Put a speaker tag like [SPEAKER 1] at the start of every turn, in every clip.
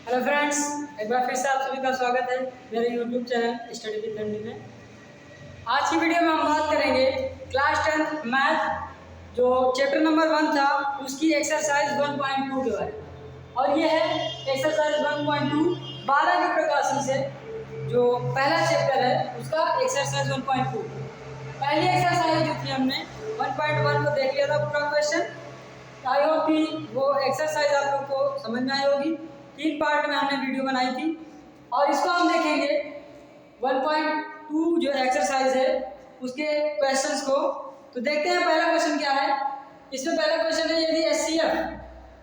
[SPEAKER 1] Hello friends, एक बार फिर से आप सभी का स्वागत है मेरे YouTube channel study with learning में। आज की वीडियो में हम बात करेंगे क्लास 10 मैथ जो चैप्टर नंबर 1 था उसकी एक्सरसाइज 1.2 के बारे में। और ये है एक्सरसाइज 1.2 12 के प्रकाशन से जो पहला चैप्टर है उसका एक्सरसाइज 1.2। पहली एक्सरसाइज जो थी हमने 1.1 को देख लिया था पूरा क्वेश्चन। आई होप कि वो एक्सरसाइज आप लोग को समझ में आई होगी। 3 पार्ट में हमने वीडियो बनाई थी और इसको हम देखेंगे 1.2 जो एक्सरसाइज है उसके क्वेश्चंस को। तो देखते हैं पहला क्वेश्चन क्या है। इसमें पहला क्वेश्चन है यदि HCF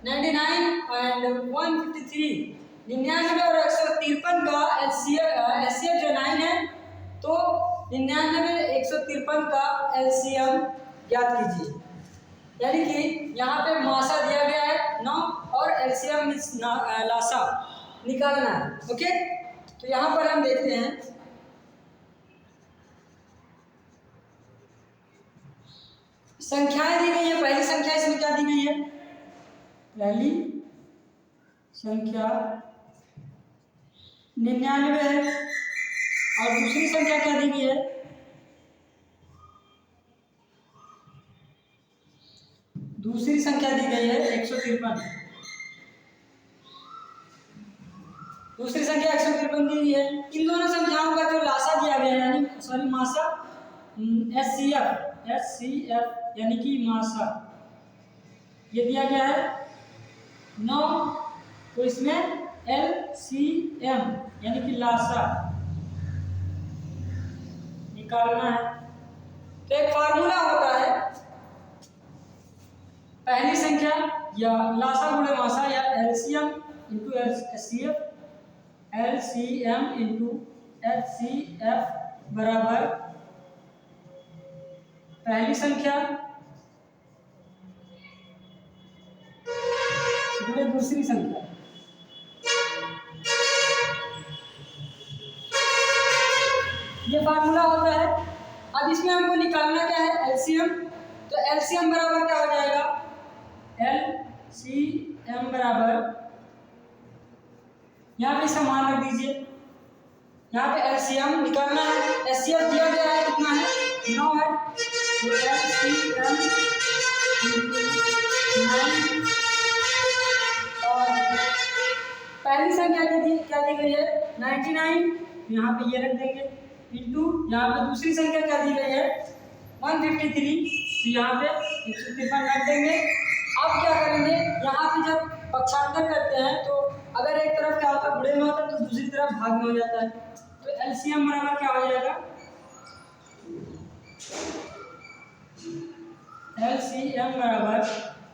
[SPEAKER 1] 99 एंड 153 99 और 153 का HCF जो 9 है तो 99 153 का LCM ज्ञात कीजिए। यानी कि यहाँ पे मासा दिया गया है 9 और LCM लासा निकालना है। ओके, तो यहाँ पर हम देखते हैं संख्याएं दी गई है। पहली संख्या इसमें क्या दी गई है? पहली संख्या 99 है और दूसरी संख्या क्या दी गई है? दूसरी संख्या दी गई है 153। दूसरी संख्या 153 दी गई है। इन दोनों संख्याओं का जो लासा दिया गया है यानी सॉरी मासा HCF यानी कि मासा ये दिया गया है 9, तो इसमें LCM यानी कि लासा निकालना है। तो एक फार्मूला होता है पहली संख्या या लासा गुणे मासा या LCM into HCF LCM into HCF बराबर पहली संख्या गुणे दूसरी संख्या। ये फार्मूला होता है। अब इसमें हमको निकालना क्या है? LCM। तो LCM बराबर क्या हो जाएगा? LCM बराबर यहाँ पे समान रख दीजिए। यहाँ पे LCM निकालना है। HCF दिया गया है कितना है? 9 है। तो LCM 9 और पहली संख्या क्या दी गई है? 99, यहाँ पे ये रख देंगे इंटू यहाँ पे दूसरी संख्या क्या दी गई है? 153, तो यहाँ पे 153 रख देंगे। अब क्या करेंगे? यहाँ पे जब पक्षांतर करते हैं तो अगर एक तरफ क्या होता है गुणे में होता है तो दूसरी तरफ भाग में हो जाता है। तो LCM बराबर क्या हो जाएगा? LCM बराबर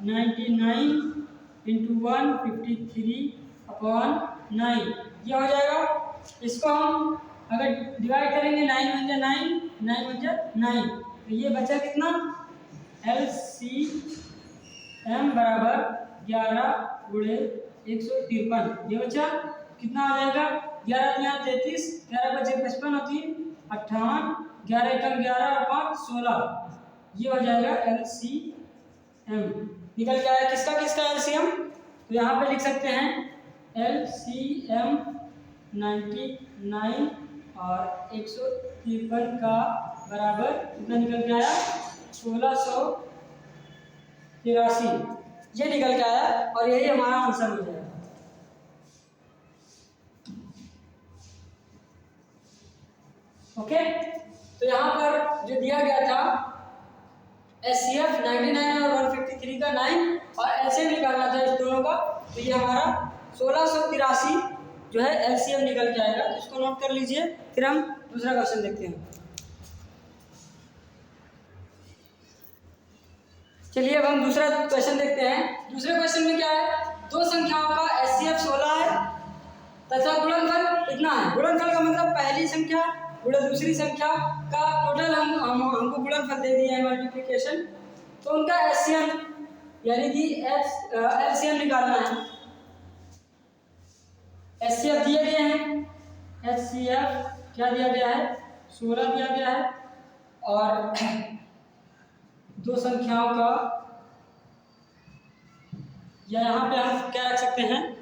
[SPEAKER 1] 99 इंटू 153/9 ये हो जाएगा। इसको हम अगर डिवाइड करेंगे 9 × 9 9 × 9 तो ये बचा कितना? LCM बराबर 11 × 153 ये बचा कितना आ जाएगा? 11 यहाँ 33, 11 बचे 55 और 3 58, 11 एकम 11 और 5 16 ये हो जाएगा LCM। निकल के आया किसका किसका LCM? तो यहाँ पे लिख सकते हैं LCM 99 और 153 का बराबर कितना निकल के आया? 1683 ये निकल के आया और यही हमारा आंसर हो जाएगा। ओके, तो यहाँ पर जो दिया गया था HCF 99 और 153 का 9 और LCM निकालना था इस दोनों का, तो ये हमारा 1683 जो है LCM निकल के आएगा। इसको नोट कर लीजिए। फिर हम दूसरा क्वेश्चन देखते हैं। चलिए अब हम दूसरा क्वेश्चन देखते हैं। दूसरे क्वेश्चन में क्या है? दो संख्याओं का HCF 16 है तथा गुणनफल इतना है। गुणनफल का मतलब पहली संख्या गुणे दूसरी संख्या का टोटल हमको गुणनफल दे दिया है मल्टीप्लिकेशन। तो उनका HCM यानी कि LCM निकालना है। HCF दिए गए हैं। HCF क्या दिया गया है? 16 दिया गया है और दो संख्याओं का या यहाँ पे हम क्या रख सकते हैं?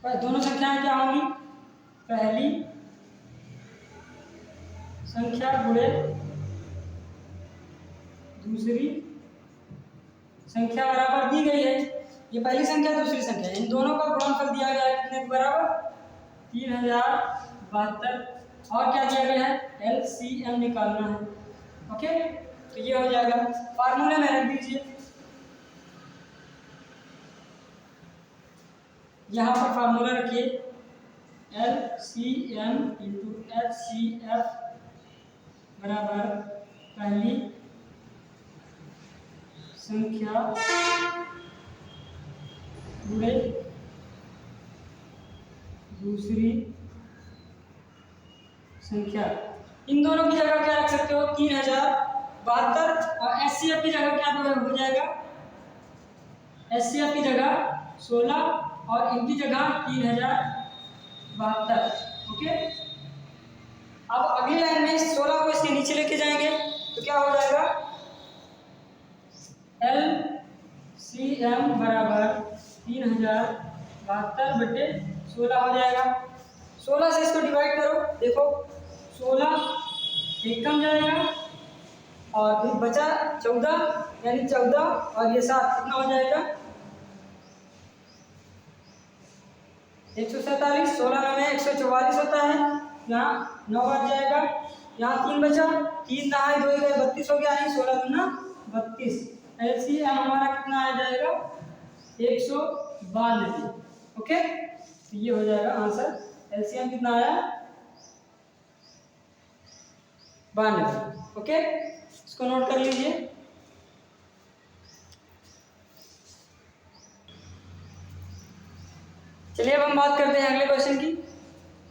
[SPEAKER 1] दोनों संख्याएं क्या होंगी, पहली संख्या गुणे दूसरी संख्या बराबर दी गई है। ये पहली संख्या दूसरी संख्या, इन दोनों का गुणनफल दिया गया है कितने के बराबर, 3072। और क्या दिया गया है, LCM निकालना है। ओके, तो ये हो जाएगा, फार्मूले में रख दीजिए। यहाँ पर फार्मूला रखिए, LCM इंटू HCF बराबर पहली संख्या गुणे दूसरी संख्या। इन दोनों की जगह क्या रख सकते हो, 3072, और HCF की जगह क्या हो जाएगा, HCF की जगह 16 और इनकी जगह 3072। ओके, अब अगली लाइन में 16 को इसके नीचे लेके जाएंगे तो क्या हो जाएगा, LCM बराबर 3072 बटे 16 हो जाएगा। 16 से इसको डिवाइड करो, देखो 16 एक कम जाएगा और फिर बचा 14, यानी 14 और ये 7 कितना हो जाएगा, 147। 16 में 144 होता है, यहाँ 9 बच जाएगा, यहाँ 3 बचा, 3 नहाए 2 गए 32 हो गया, यानी 16 दूना 32। LCM हमारा कितना आ जाएगा, 192। ओके, तो ये हो जाएगा आंसर। LCM कितना आया, 92। ओके, इसको नोट कर लीजिए। चलिए अब हम बात करते हैं अगले क्वेश्चन की।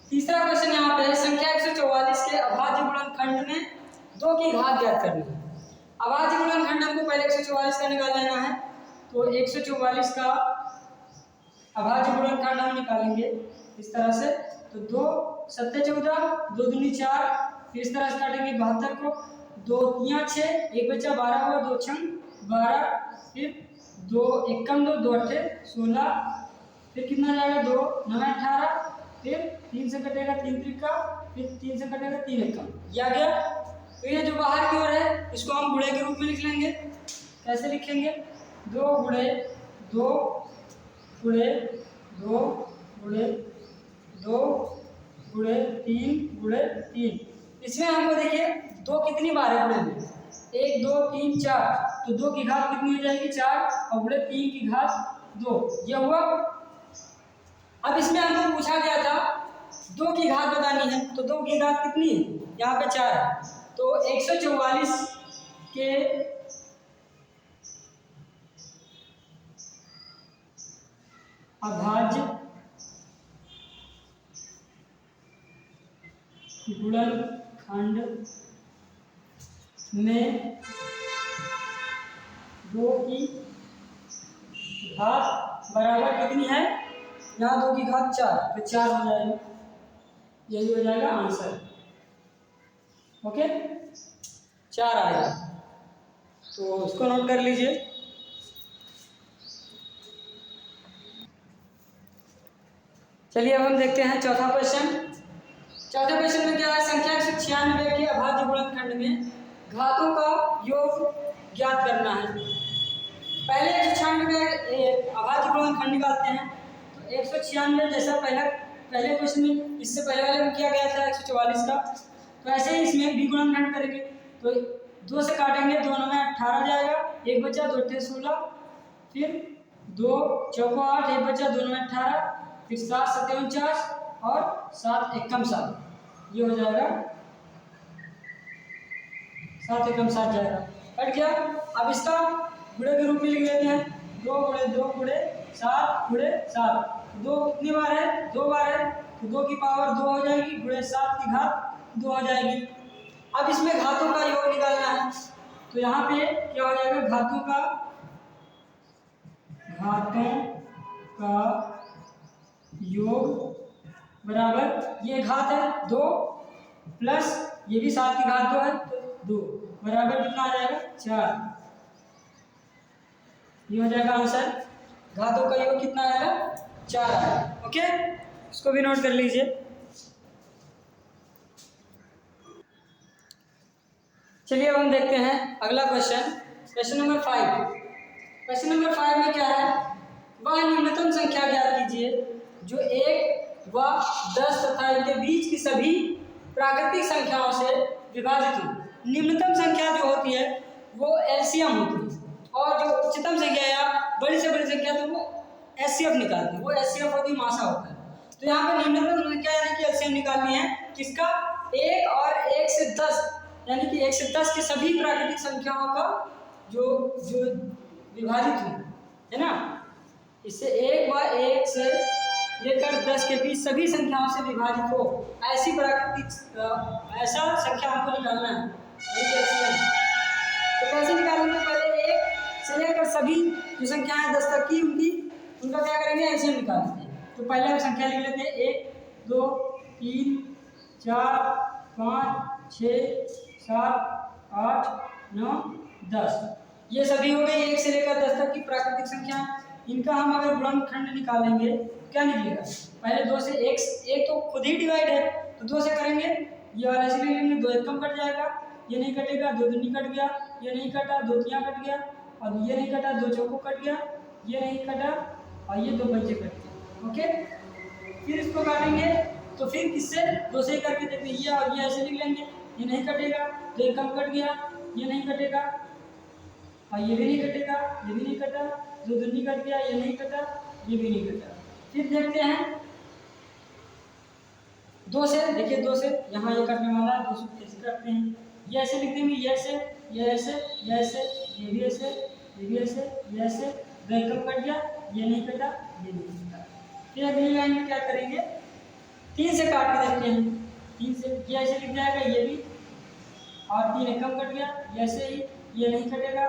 [SPEAKER 1] तीसरा क्वेश्चन यहाँ पे है, संख्या 144 के अभाज्य गुणनखंड में 2 की घात ज्ञात करनी है। अभाज्य गुणनखंड हमको पहले 144 का निकाल लेना है, तो 144 का अभाज्य गुणनखंड हम निकालेंगे इस तरह से, तो 2 7 14, 2 दूनी 4, फिर इस तरह से काटेंगे 72 को, 2 3 6, 1 बचा 12 हुआ, 2 6 12, फिर 2 1 कम 2 2 8 16, फिर कितना जाएगा 2 9 18, फिर 3 से कटेगा 3 त्रिका, फिर 3 से कटेगा 3 एकम, ये आ गया। तो ये जो बाहर की ओर है इसको हम गुणे के रूप में लिख लेंगे। कैसे लिखेंगे, 2 गुणे 2 गुणे 2 गुणे 2 गुणे 3 गुणे 3। इसमें हमको देखिए 2 कितनी बार है गुणे में, 1 2 3 4, तो 2 की घात कितनी हो जाएगी 4, और गुणे 3 की घात 2, ये हुआ। अब इसमें हमको पूछा गया था 2 की घात बतानी है, तो 2 की घात कितनी है, यहाँ पे 4 है, तो 144 के अभाज्य गुणनखंड में 2 की घात बराबर कितनी है, यहाँ 2 की घात 4, तो 4 हो जाएगा, यही हो जाएगा आंसर। ओके, 4 आएगा, तो इसको नोट कर लीजिए। चलिए अब हम देखते हैं चौथा क्वेश्चन। चौथे क्वेश्चन में क्या है, संख्या 196 के अभाज्य गुणनखंड में घातों का योग ज्ञात करना है। पहले 196 में अभाज्य गुणनखंड निकालते हैं, तो 196 जैसा पहले क्वेश्चन में, इससे पहले वाले में किया गया था 144 का, तो ऐसे ही इसमें भी गुणनखंड करेंगे। तो 2 से काटेंगे, 2 9 18 जाएगा, 1 बचा 2 8 16, फिर 2 4 8, 1 बचा 2 9 18, फिर 7 7 49 और 7 एकम 7, ये हो जाएगा 7 एकम 7 जाएगा, कट गया। अब इसका गुणे के रूप में लिख लेते हैं, 2 गुणे 2 गुणे 7 गुणे 7, 2 कितनी बार है, 2 बार है, तो 2 की पावर 2 हो जाएगी, गुणे 7 की घात 2 हो जाएगी। अब इसमें घातों का योग निकालना है, तो यहाँ पे क्या हो जाएगा, घातों का योग बराबर, ये घात है 2 प्लस ये भी 7 की घात 2 है, तो 2 बराबर कितना आ जाएगा 4, ये हो जाएगा आंसर। घातों का योग कितना आएगा 4 आया। ओके, इसको भी नोट कर लीजिए। चलिए अब हम देखते हैं अगला question, question number 5। Question number 5 में क्या है, वह न्यूनतम संख्या ज्ञात कीजिए जो 1 व 10 तथा इनके बीच की सभी प्राकृतिक संख्याओं से विभाजित हो। निम्नतम संख्या जो होती है वो एलसीएम होती है, और जो उच्चतम संख्या या बड़ी से बड़ी संख्या तो वो एचसीएफ निकालती है, वो एचसीएफ होती है, मासा होता है। तो यहाँ पे निम्नतम संख्या यानी कि एलसीएम निकालनी है किसका, 1 और 1 से 10 यानी कि 1 से 10 की सभी प्राकृतिक संख्याओं का जो जो विभाजित हो, है ना। इससे 1 व 1 से लेकर 10 के बीच सभी संख्याओं से विभाजित हो, ऐसी प्राकृतिक ऐसा संख्या हमको निकालना है। तो कैसे निकालेंगे, पहले 1 से लेकर सभी जो संख्याएं 10 तक की उनका क्या करेंगे, एलसीएम निकाल देते हैं। तो पहले हम संख्या लिख लेते हैं 1 2 3 4 5 6 7 8 9 10। ये सभी हो गई 1 से लेकर 10 तक की प्राकृतिक संख्या। इनका हम अगर गुणनखंड निकालेंगे क्या निकलेगा, पहले 2 से 1 तो खुद ही डिवाइड है तो 2 से करेंगे, ये वाला ऐसे लेंगे, 2 1 कम कट जाएगा, ये नहीं कटेगा, 2 दूनी कट गया, ये नहीं कटा, 2 तिया कट गया, और ये नहीं कटा, 2 चौको कट गया, ये नहीं कटा, और ये 2 पंचे कट गए। ओके, फिर इसको काटेंगे तो फिर किससे 2 से करके देखते, ये और ये ऐसे लिख लेंगे, ये नहीं कटेगा, 2 1 कम कट गया, ये नहीं कटेगा, और ये भी नहीं कटेगा, ये भी नहीं कटा, 2 दूनी कट गया, ये नहीं कटा, ये भी नहीं कटा। फिर देखते हैं 2 से, देखिए 2 से यहाँ ये कटने वाला है, 2 से कैसे करते हैं, ये ऐसे लिख देंगे, ये ऐसे, ये ऐसे, ये ऐसे, ये भी ऐसे, ये भी ऐसे, ये ऐसे, 2 1 कम कट गया, ये नहीं कटा, ये नहीं कटा। फिर अगली लाइन में क्या करेंगे, 3 से काट के देखते हैं, 3 से ये ऐसे लिख जाएगा, ये भी, और 3 1 कम कट गया, ये ऐसे ही, ये नहीं कटेगा,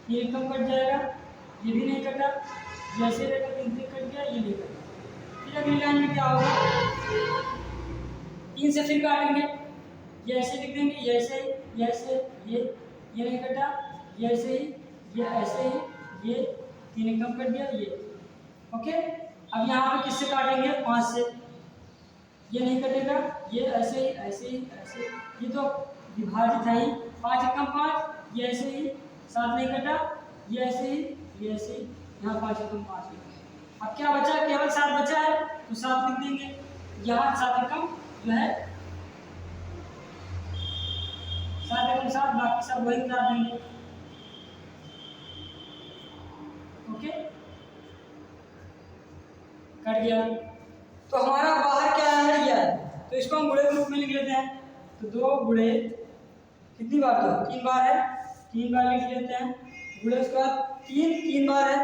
[SPEAKER 1] 3 1 कम कट जाएगा, ये भी नहीं कटा, ये ऐसे रहेगा, 3 3 कट गया, ये नहीं कटा। फिर अगली लाइन में क्या होगा, 3 से फिर काटेंगे, ये ऐसे लिख देंगे, ये ऐसे ही, ये ऐसे, ये नहीं कटा, ये ऐसे ही, ये ऐसे ही, ये 3 1 कम कट गया, ये। ओके, अब यहाँ पे किससे काटेंगे, 5 से, ये नहीं कटेगा, ये ऐसे ही, ऐसे ही, ऐसे, ये तो विभाजित है ही, 5 1 कम 5, ये ऐसे ही, 7 नहीं कटा, ये ऐसे ही, ये ऐसे ही, यहाँ 5 1 कम 5। अब क्या बचा, केवल 7 बचा है, तो 7 लिख देंगे, यहाँ 7 एकम जो है 7 एकम 7, बाकी सब वही उतार देंगे। ओके, कट गया। तो हमारा बाहर क्या है, यह है, तो इसको हम गुणे के रूप में लिख लेते हैं। तो 2 गुणे कितनी बार, तो 3 बार है, 3 बार लिख लेते हैं गुणे, उसके बाद 3 बार है,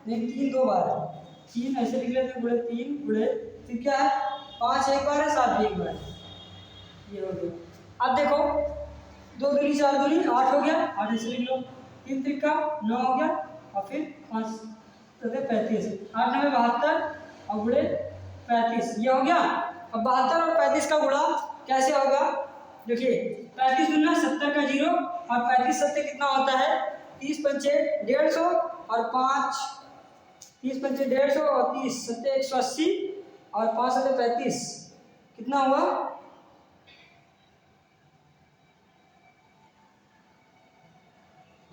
[SPEAKER 1] नहीं 3 2 बार है, 3 ऐसे लिख लेते हैं गुणे 3 गुणे, फिर क्या है 5 1 बार है, 7 भी 1 बार है, ये हो गया। अब देखो 2 दूनी 4 दूनी 8 हो गया, 8 ऐसे लिख लो, 3 त्रिका 9 हो गया, और फिर 5 35, 8 9 72 और गुणे 35, ये हो गया। अब 72 और 35 का गुणा कैसे होगा, देखिए 35 दूना 70 का 0, और 35 7 कितना होता है, 30 पंचे 150, और 5 30 पंचे 150, और 30 7 180, और 5 7 35, कितना हुआ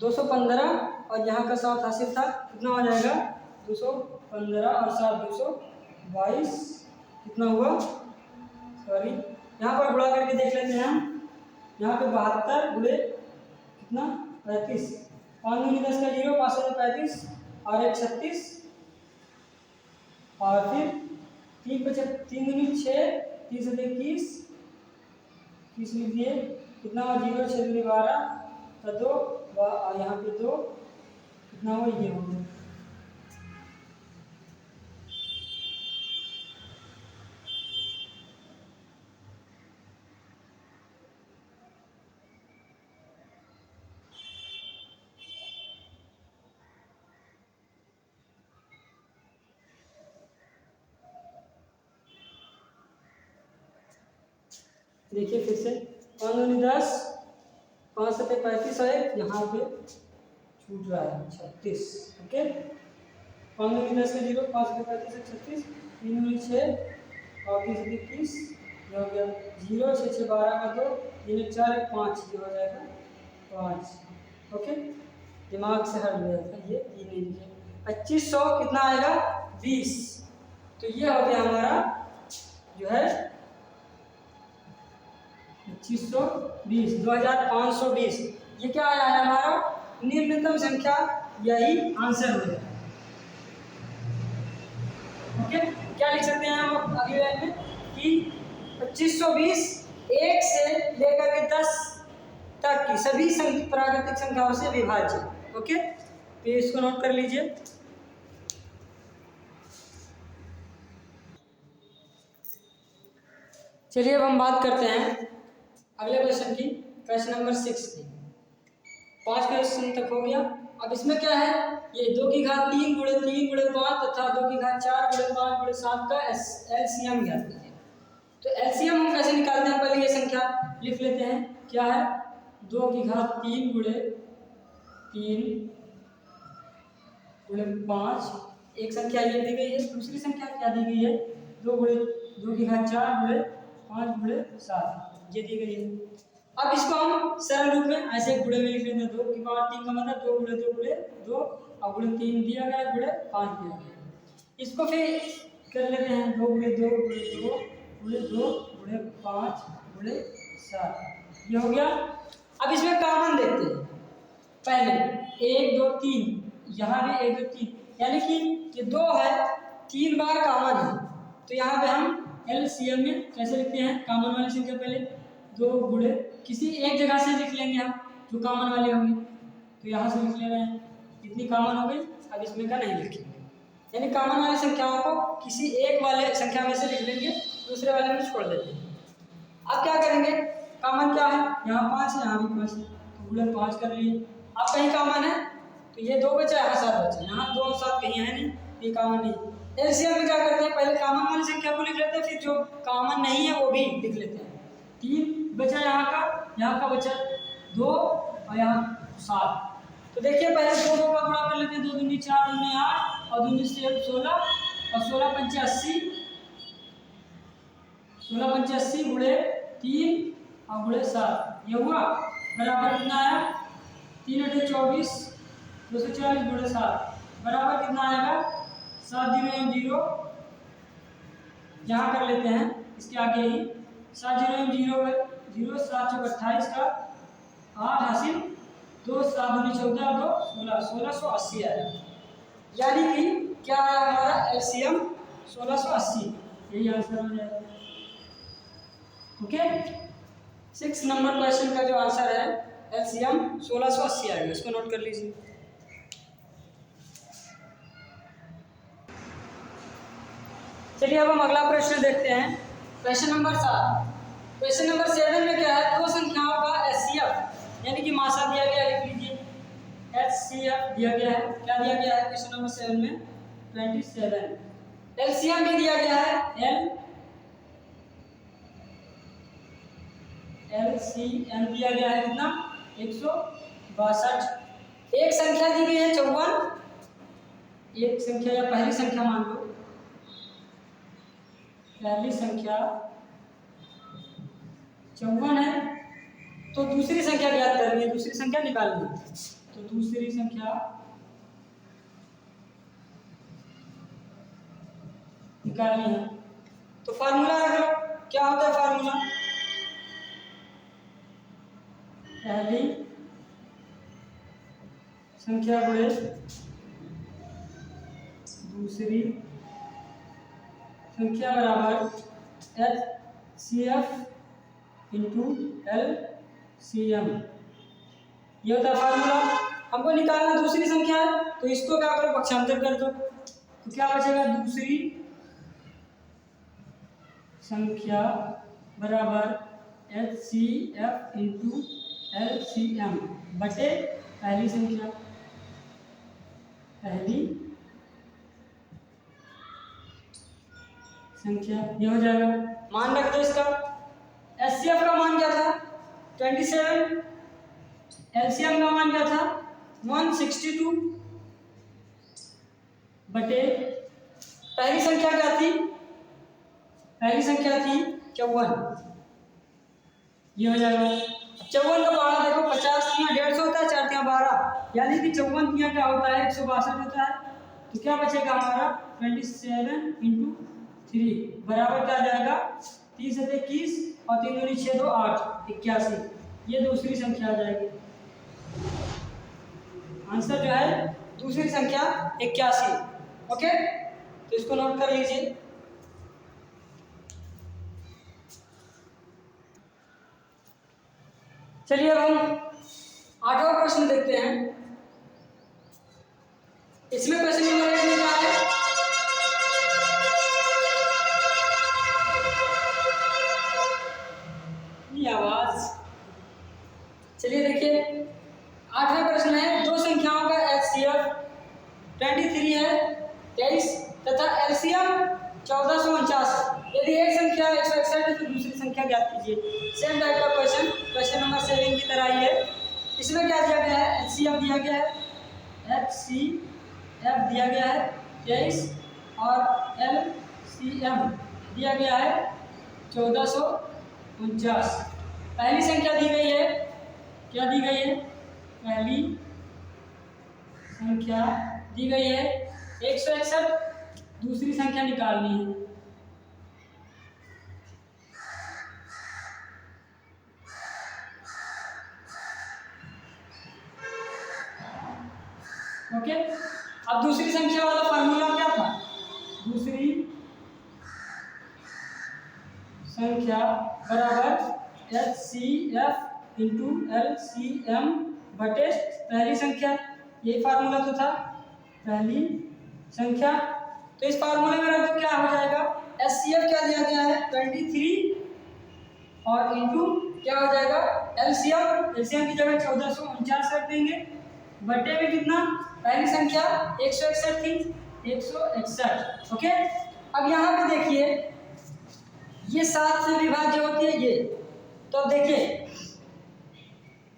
[SPEAKER 1] 215, और यहाँ का 7 हासिल था, कितना हो जाएगा 215, और 7 222, कितना हुआ, सॉरी यहाँ पर गुणा करके देख लेते हैं हम, यहाँ पे 72 गुणे कितना 35, 5 दूनी 10 का 0, 5 7 35, और 1 36, और फिर 3 5 3 दूनी 6, 3 7 21, 30 लिख दिए, कितना हुआ 0 6 दूनी 12, तो 2, और यहाँ पे 2, कितना हुआ, ये हो गया। देखिए फिर से 5 दूनी 10, 5 7 35, और यहाँ पे छूट रहा है 36। ओके, 5 दूनी 10 का 0, 5 का 35 36, 3 दूनी 6 और 3 से 21, ये हो गया 0, 6 6 12 का 2, 3 4 5, ये हो जाएगा 5। ओके, दिमाग से हट गया था ये नहीं लिखे। 2500 कितना आएगा 20। तो ये हो गया हमारा जो है 2520, 2520। ये क्या आया है हमारा निम्नतम संख्या, यही आंसर हो जाएगा। ओके, क्या लिख सकते हैं हम अगली लाइन में कि 2520 1 से लेकर के 10 तक की सभी प्राकृतिक संख्याओं से विभाज्य। ओके, तो इसको नोट कर लीजिए। चलिए अब हम बात करते हैं अगले क्वेश्चन की, क्वेश्चन नंबर 6 की। 5 क्वेश्चन तक हो गया। अब इसमें क्या है, ये 2 की घात 3 गुणे 3 गुणे 5 तथा 2 की घात 4 गुणे 5 गुणे 7 का एलसीएम ज्ञात कीजिए। तो एलसीएम हम कैसे निकालते हैं, पहले ये संख्या लिख लेते हैं। क्या है, 2 की घात 3 गुणे 3 गुणे 5, एक संख्या ये दी गई है। दूसरी संख्या क्या दी गई है, 2 की घात 4 गुणे 5 गुणे 7, ये दी गई है। अब इसको हम सरल रूप में ऐसे गुणे में लिख लेते हैं। 2 की पावर 3 का मतलब 2 गुणे 2 गुणे 2 और गुणे 3 दिया गया, गुणे 5 दिया गया। इसको फिर कर लेते हैं 2 गुणे 2 गुणे 2 गुणे 2 गुणे 5 गुणे 7, ये हो गया। अब इसमें कॉमन देखते हैं। पहले 1 2 3, यहाँ भी 1 2 3, यानी कि ये 2 है, 3 बार कॉमन है। तो यहाँ पे हम एलसीएम में कैसे लिखते हैं, कॉमन वाली संख्या पहले 2 गुणे किसी एक जगह से लिख लेंगे हम जो कॉमन वाली होंगी। तो यहाँ से लिख ले रहे हैं, इतनी कॉमन हो गई। अब इसमें का नहीं लिखेंगे, यानी कॉमन वाली संख्याओं को किसी एक वाले संख्या में से लिख लेंगे, दूसरे वाले में छोड़ देते हैं। अब क्या करेंगे, कॉमन क्या है, यहाँ 5 है, यहाँ भी 5 है, तो गुणे 5 कर लिए। अब कहीं कॉमन है तो ये 2 बचा, यहाँ 7 बचा, यहाँ 2 और 7 कहीं है नहीं, ये कॉमन नहीं। एलसीएम में क्या करते हैं, पहले कॉमन वाली संख्या को लिख लेते हैं, फिर जो कॉमन नहीं है वो भी लिख लेते हैं। 3 बचा यहाँ का बचा 2 और यहाँ 7। तो देखिए पहले 2 2 का गुणा कर लेते हैं, 2 दूनी 4 दूनी 8 और दूनी 16 और 16 पंचे 80, 16 पंचे 80 गुणे 3 और गुणे 7, ये हुआ बराबर कितना आया, 3 8 24, 240 गुणे 7 बराबर कितना आएगा, 7 0 0, यहाँ कर लेते हैं इसके आगे ही 7 0 0 0, 7 चौक 28 का 8 हासिल, 2 7 दूनी 14 और 2 16, 1680 आया। यानी कि क्या आया हमारा एलसीएम 1680, यही आंसर हो जाएगा। ओके, 6 नंबर क्वेश्चन का जो आंसर है एलसीएम 1680 आएगा, इसको नोट कर लीजिए। चलिए अब हम अगला प्रश्न देखते हैं, क्वेश्चन नंबर 7। क्वेश्चन नंबर 7 में क्या है, दो संख्याओं का एचसीएफ यानी कि मासा दिया गया, लिख लीजिए एचसीएफ दिया गया है। क्या दिया गया है क्वेश्चन नंबर 7 में, 27। एलसीएम भी दिया गया है, एलसीएम दिया गया है कितना, 162। एक संख्या दी गई है 54, एक संख्या या पहली संख्या मान लो, पहली संख्या 54 है, तो दूसरी संख्या ज्ञात करनी है, दूसरी संख्या निकालनी है। तो दूसरी संख्या निकालनी है, तो फार्मूला रख लो। क्या होता है फार्मूला, पहली संख्या गुणे दूसरी संख्या बराबर एचसीएफ इंटू एलसीएम, ये होता है फार्मूला। हमको निकालना दूसरी संख्या है, तो इसको क्या करो, पक्षांतर कर दो, तो क्या बचेगा, दूसरी संख्या बराबर एचसीएफ इंटू एलसीएम बटे पहली संख्या, पहली संख्या, ये हो जाएगा। मान रख दो इसका, एचसीएफ का मान क्या था 27, एलसीएम का मान क्या था 162, बटे पहली संख्या क्या थी, पहली संख्या थी 54, ये हो जाएगा। 54 का बारह देखो, 50 तियाँ 150 होता है, 4 तियाँ 12, यानी कि 54 तियाँ क्या होता है 162 होता है। तो क्या बचेगा हमारा 27 × 3 बराबर क्या आ जाएगा 30 × 21 और 3 दूनी 6 2 8 81, ये दूसरी संख्या आ जाएगी। आंसर जो है दूसरी संख्या 81। ओके, तो इसको नोट कर लीजिए। चलिए अब हम 8वां प्रश्न देखते हैं। इसमें क्वेश्चन नंबर 1 में क्या है, ये आवाज। चलिए देखिए, 8वां प्रश्न है, दो संख्याओं का HCF 23 है 23 तथा LCM 1449। यदि एक संख्या 161 है तो दूसरी संख्या ज्ञात कीजिए। सेम टाइप का क्वेश्चन, क्वेश्चन नंबर 7 की तरह ही है। इसमें क्या दिया गया है, HCF दिया गया है, HCF दिया गया है 23 और LCM दिया गया है 1449। पहली संख्या दी गई है, क्या दी गई है, पहली संख्या दी गई है 161, दूसरी संख्या निकालनी है। ओके, अब दूसरी संख्या वाला फार्मूला क्या था, दूसरी संख्या बराबर HCF × LCM बटे पहली संख्या, यही फार्मूला तो था पहली संख्या। तो इस फार्मूले में रख तो क्या हो जाएगा, HCF क्या दिया गया है 23 और इंटू क्या हो जाएगा LCM की जगह 1449 रख देंगे, बटे में कितना, पहली संख्या 161 थी 161। ओके, अब यहाँ पे देखिए ये 7 से विभाज्य होती है ये, तो अब देखिए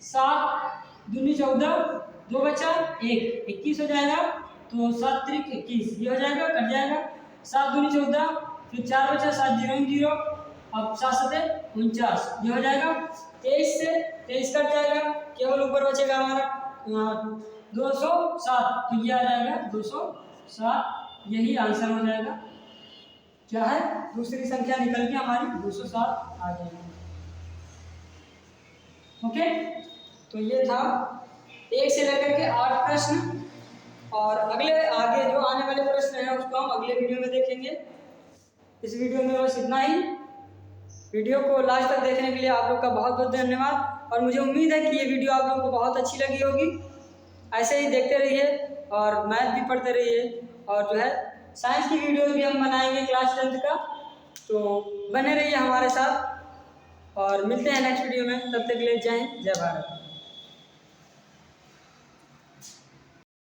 [SPEAKER 1] 7 दूनी 14, 2 बचा 1 21 हो जाएगा, तो 7 त्रिक 21 ये हो जाएगा, कट जाएगा। 7 दूनी 14, फिर 4 बचा 7 0 0, अब 7 7 49 ये हो जाएगा। 23 से 23 कट जाएगा, केवल ऊपर बचेगा हमारा 207, तो ये आ जाएगा 207, यही आंसर हो जाएगा। क्या है, दूसरी संख्या निकल के हमारी 207 आ जाएगी। ओके, तो ये था 1 से लेकर के 8 प्रश्न, और अगले आगे जो आने वाले प्रश्न हैं उसको हम अगले वीडियो में देखेंगे। इस वीडियो में बस इतना ही। वीडियो को लास्ट तक देखने के लिए आप लोग का बहुत बहुत धन्यवाद, और मुझे उम्मीद है कि ये वीडियो आप लोगों को बहुत अच्छी लगी होगी। ऐसे ही देखते रहिए और मैथ भी पढ़ते रहिए, और जो है साइंस की वीडियो भी हम बनाएंगे क्लास 10th का, तो बने रहिए हमारे साथ और मिलते हैं नेक्स्ट वीडियो में। तब तक के लिए जय हिंद, जय भारत।